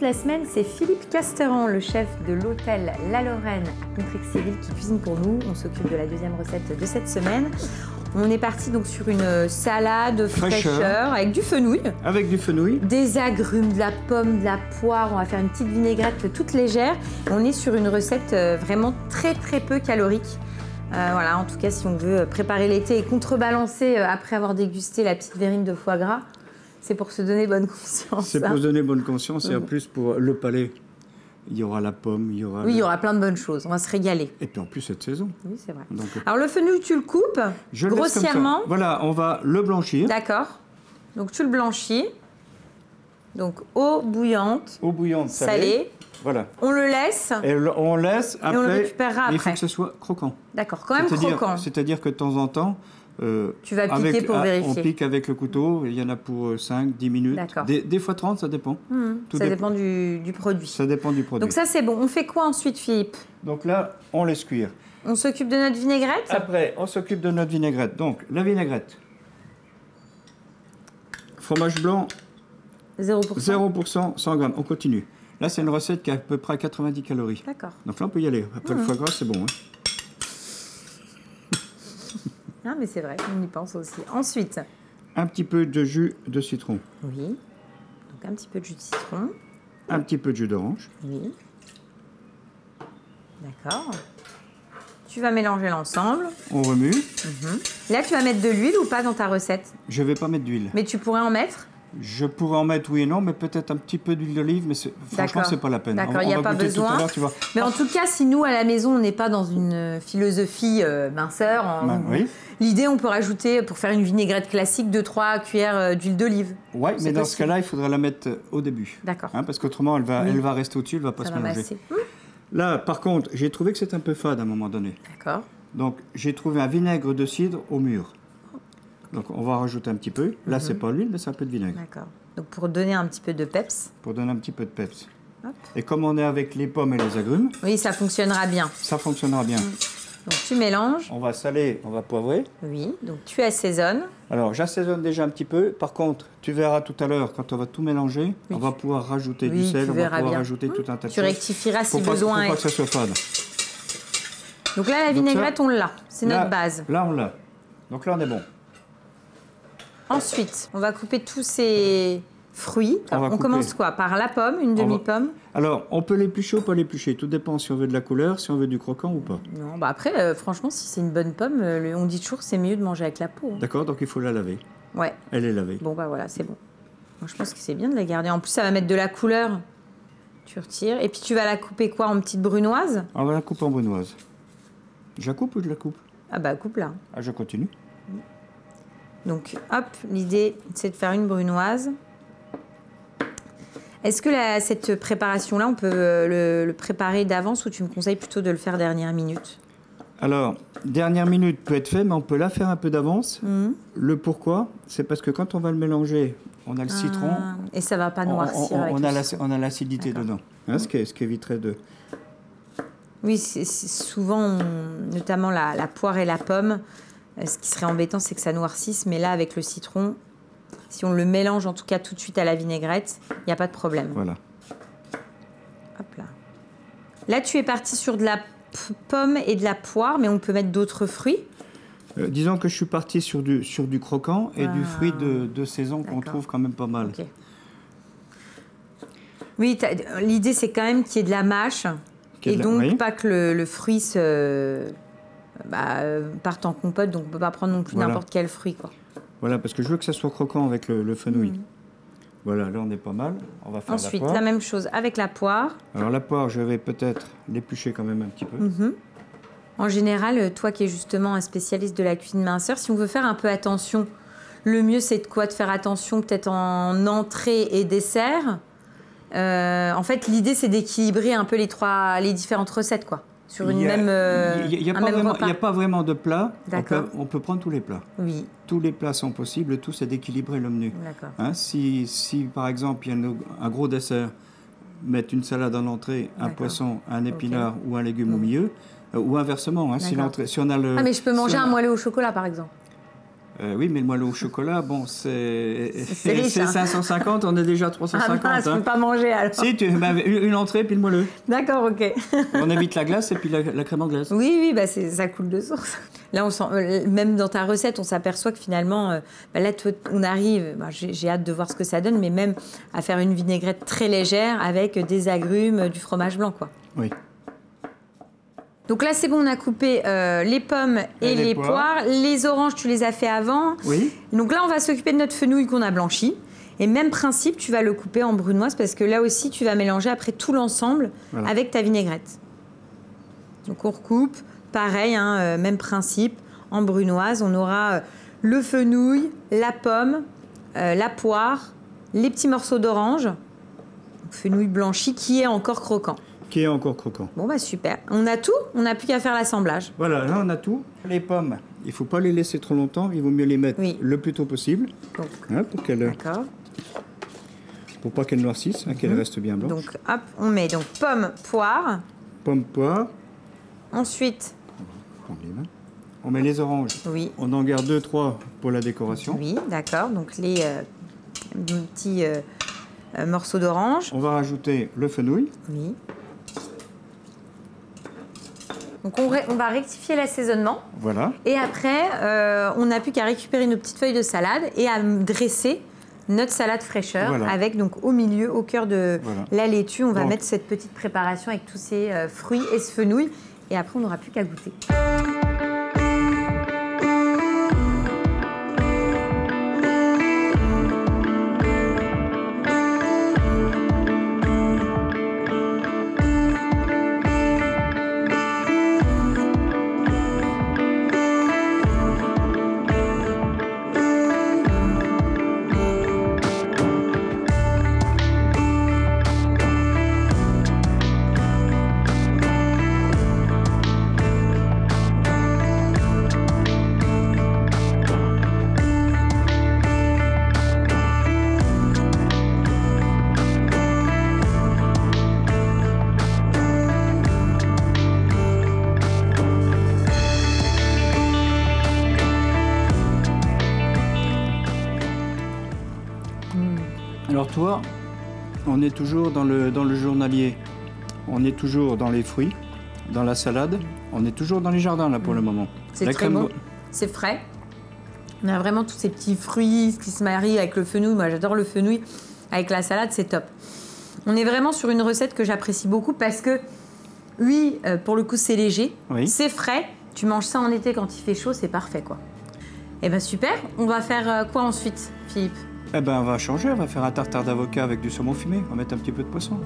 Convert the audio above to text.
toute la semaine, c'est Philippe Casteran, le chef de l'hôtel La Lorraine à Contrexéville, qui cuisine pour nous. On s'occupe de la deuxième recette de cette semaine. On est parti donc sur une salade fraîcheur avec du fenouil. Avec du fenouil. Des agrumes, de la pomme, de la poire. On va faire une petite vinaigrette toute légère. On est sur une recette vraiment très peu calorique. Voilà, en tout cas, si on veut préparer l'été et contrebalancer après avoir dégusté la petite verrine de foie gras, c'est pour se donner bonne conscience. C'est pour se donner bonne conscience et en plus pour le palais. Il y aura la pomme, il y aura... Oui, il y aura plein de bonnes choses. On va se régaler. Et puis en plus, cette saison. Oui, c'est vrai. Donc, alors, le fenouil, tu le coupes grossièrement. Voilà, on va le blanchir. D'accord. Donc, tu le blanchis. Donc, eau bouillante. Eau bouillante salée. Voilà. On le laisse. Et on laisse après. Et on le récupérera après. Il faut que ce soit croquant. D'accord, quand même croquant. C'est-à-dire que de temps en temps... tu vas piquer pour vérifier. On pique avec le couteau, il y en a pour 5-10 minutes. Des fois 30, ça dépend. Ça dépend du produit. Ça dépend du produit. Donc ça, c'est bon. On fait quoi ensuite, Philippe? Donc là, on laisse cuire. On s'occupe de notre vinaigrette? Après, on s'occupe de notre vinaigrette. Donc, la vinaigrette. Fromage blanc. 0%. 0%, 100 grammes. On continue. Là, c'est une recette qui a à peu près 90 calories. D'accord. Donc là, on peut y aller. Après le foie gras, c'est bon. Hein. Non, mais c'est vrai, on y pense aussi. Ensuite, un petit peu de jus de citron. Oui. Donc un petit peu de jus de citron. Un petit peu de jus d'orange. Oui. D'accord. Tu vas mélanger l'ensemble. On remue. Là, tu vas mettre de l'huile ou pas dans ta recette? Je ne vais pas mettre d'huile. Mais tu pourrais en mettre? Je pourrais en mettre oui et non, mais peut-être un petit peu d'huile d'olive, mais franchement, c'est pas la peine. D'accord, il n'y a pas besoin. Tu vois. Mais en tout cas, si nous, à la maison, on n'est pas dans une philosophie minceur, oui. L'idée, on peut rajouter, pour faire une vinaigrette classique, 2-3 cuillères d'huile d'olive. Oui, mais dans ce cas-là, il faudrait la mettre au début. D'accord. Hein, parce qu'autrement, elle va rester au-dessus, elle ne va pas se mélanger. Là, par contre, j'ai trouvé que c'était un peu fade à un moment donné. D'accord. Donc, j'ai trouvé un vinaigre de cidre au mûr. Donc, on va rajouter un petit peu. Là, c'est pas l'huile, mais c'est un peu de vinaigre. D'accord. Donc, pour donner un petit peu de peps. Pour donner un petit peu de peps. Hop. Et comme on est avec les pommes et les agrumes... Oui, ça fonctionnera bien. Ça fonctionnera bien. Donc, tu mélanges. On va saler, on va poivrer. Oui, donc tu assaisonnes. Alors, j'assaisonne déjà un petit peu. Par contre, tu verras tout à l'heure, quand on va tout mélanger, on va pouvoir rajouter du sel, on va pouvoir rajouter tout un tas de choses. Tu rectifieras si besoin. Pour pas que ça soit fade. Donc là, la vinaigrette, on l'a. C'est notre base. Là, on l'a. Donc là, on est bon. Ensuite, on va couper tous ces fruits. On commence quoi? Par la pomme, une demi-pomme? Alors, on peut l'éplucher ou pas l'éplucher. Tout dépend si on veut de la couleur, si on veut du croquant ou pas. Non, bah après, franchement, si c'est une bonne pomme, on dit toujours que c'est mieux de manger avec la peau. D'accord, donc il faut la laver. Ouais. Elle est lavée. Bon, bah voilà, c'est bon. Moi, je pense que c'est bien de la garder. En plus, ça va mettre de la couleur. Tu retires. Et puis, tu vas la couper quoi? En petites brunoises? On va la couper en brunoise. Je la coupe ou je la coupe? Ah bah, coupe-la. Ah, je continue. Donc, hop, l'idée, c'est de faire une brunoise. Est-ce que cette préparation-là, on peut le préparer d'avance ou tu me conseilles plutôt de le faire dernière minute? Alors, dernière minute peut être fait, mais on peut la faire un peu d'avance. Le pourquoi, c'est parce que quand on va le mélanger, on a le citron. Et ça ne va pas noircir on a l'acidité dedans, hein, ce qui éviterait de... Oui, c'est souvent, notamment la poire et la pomme, ce qui serait embêtant, c'est que ça noircisse. Mais là, avec le citron, si on le mélange en tout cas tout de suite à la vinaigrette, il n'y a pas de problème. Voilà. Hop là. Là, tu es parti sur de la pomme et de la poire, mais on peut mettre d'autres fruits. Disons que je suis parti sur du croquant et du fruit de saison qu'on trouve quand même pas mal. Okay. Oui, l'idée, c'est quand même qu'il y ait de la mâche. Et donc, pas que le fruit parte en compote, donc on ne peut pas prendre non plus n'importe quel fruit, quoi. Voilà, parce que je veux que ça soit croquant avec le fenouil. Voilà, là on est pas mal. On va faire ensuite, la poire. La même chose avec la poire. Alors la poire, je vais peut-être l'éplucher quand même un petit peu. En général, toi qui es justement un spécialiste de la cuisine minceur, si on veut faire un peu attention, le mieux c'est de quoi? De faire attention peut-être en entrée et dessert. En fait, l'idée c'est d'équilibrer un peu les différentes recettes, quoi. Sur une même il n'y a pas vraiment de plat. On peut prendre tous les plats. Oui. Tous les plats sont possibles. Tout, c'est d'équilibrer le menu. D'accord. Hein, si, par exemple, il y a un gros dessert, mettre une salade en entrée, un poisson, un épinard ou un légume au milieu, ou inversement. Hein, si on a le, mais je peux manger un moelleux au chocolat, par exemple. Oui, mais le moelleux au chocolat, bon, c'est riche, hein. 550, on est déjà à 350. Ah mince, je peux pas manger alors. Si, une entrée puis le moelleux. D'accord, ok. On évite la glace et puis la crème anglaise. Oui, bah ça coule de source. Là, on sent, même dans ta recette, on s'aperçoit que finalement, là, on arrive, j'ai hâte de voir ce que ça donne, mais même à faire une vinaigrette très légère avec des agrumes, du fromage blanc, quoi. Oui. Donc là, c'est bon, on a coupé les pommes et les poires. Les oranges, tu les as fait avant. Oui. Donc là, on va s'occuper de notre fenouil qu'on a blanchi. Et même principe, tu vas le couper en brunoise parce que là aussi, tu vas mélanger après tout l'ensemble avec ta vinaigrette. Donc on recoupe. Pareil, hein, même principe, en brunoise, on aura le fenouil, la pomme, la poire, les petits morceaux d'orange, fenouil blanchi qui est encore croquant. Qui est encore croquant. Bon bah super, on a tout, on n'a plus qu'à faire l'assemblage. Voilà, là on a tout. Les pommes, il ne faut pas les laisser trop longtemps, il vaut mieux les mettre le plus tôt possible. Donc, hein, pour pas qu'elles noircissent, hein, qu'elles restent bien blanches. Donc hop, on met donc pomme, poire. Pomme, poire. Ensuite, on met les oranges. Oui. On en garde 2-3 pour la décoration. Oui, d'accord. Donc les petits morceaux d'orange. On va rajouter le fenouil. Oui. Donc on va rectifier l'assaisonnement. Voilà. Et après, on n'a plus qu'à récupérer nos petites feuilles de salade et à dresser notre salade fraîcheur avec donc au milieu, au cœur de la laitue, on va mettre cette petite préparation avec tous ces fruits et ce fenouil. Et après, on n'aura plus qu'à goûter. Alors toi, on est toujours dans le journalier, on est toujours dans les fruits, dans la salade, on est toujours dans les jardins là pour le moment. C'est très bon, c'est frais. On a vraiment tous ces petits fruits qui se marient avec le fenouil. Moi j'adore le fenouil, avec la salade c'est top. On est vraiment sur une recette que j'apprécie beaucoup parce que oui, pour le coup c'est léger, c'est frais. Tu manges ça en été quand il fait chaud, c'est parfait quoi. Eh ben super, on va faire quoi ensuite, Philippe? Eh ben on va changer, on va faire un tartare d'avocat avec du saumon fumé, on va mettre un petit peu de poisson.